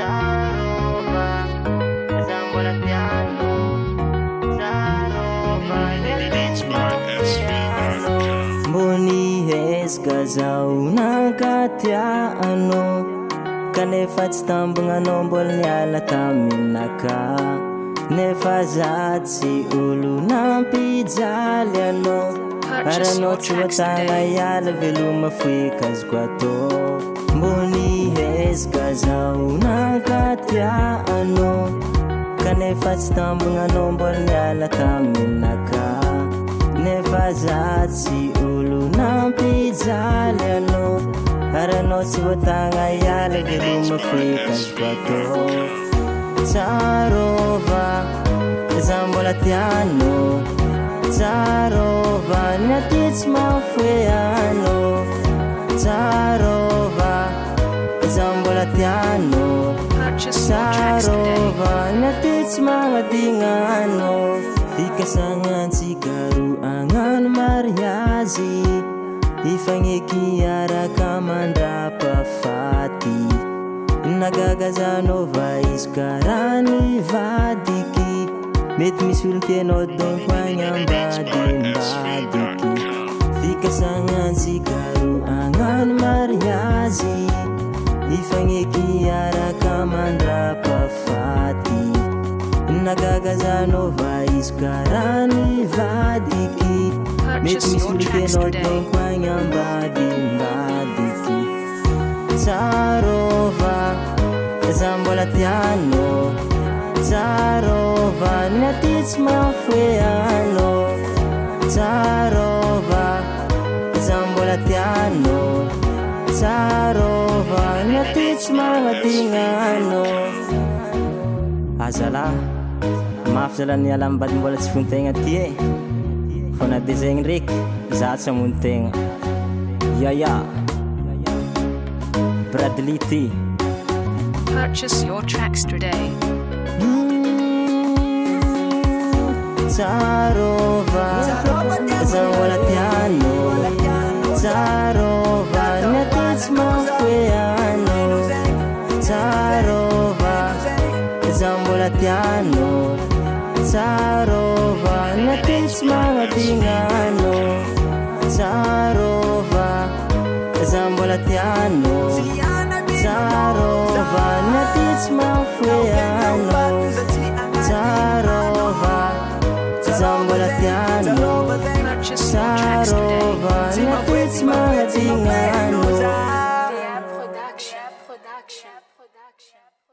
Zarova, zambola piano. Zarova, mboni hezaka zao nankatiano kanefa tsy tambonanao mbola niala taminaka nefa za tsy olo nampijaly anao aranao tsy voatagna hiala veloma foika azoko atao mboni hezaka zao nankatiano kanefa tsy tambonanao mbola niala taminaka nefa za tsy olo nampijaly anao aranao tsy voatagna hiala veloma foika azoko atao Zarova, zambola tiano. Zarova, niaty tsy mafoe ano. Zarova, zambola tiano. Zarova, niaty tsy magnadigna ano. Fikasagnantsika roa agnano mariazy ifagneky araka mandrapafaty nagagazanao va izy karany vadiky mety misy olo tianao donko agny ambadimbadiky fikasagnantsika roa agnano mariazy ifagneky araka mandrapafaty nagagazanao va izy karany vadiky mety misy olo tianao donko agny ambadimbadiky Zarova, zambola tiano. Zarova, niaty tsy mafoe ano. Zarova, zambola tiano. Zarova, niaty tsy magnadigna ano. Azalahy, mafy zala niala ambady mbola tsy fontegna ty e fa na de zegny ndraiky za tsy hamono tegna Yaya Bradley T. Purchase your tracks today. Zarova, zambola tiano. Zarova, niaty tsy mafoe ano. Zarova, zambola tiano. Zarova, niaty tsy magnadigna ano. Zarova, zambola tiano. Zarova, niaty tsy mafoe ano. Zarova, zambola tiano. Zarova, niaty tsy magnadigna ano. Production.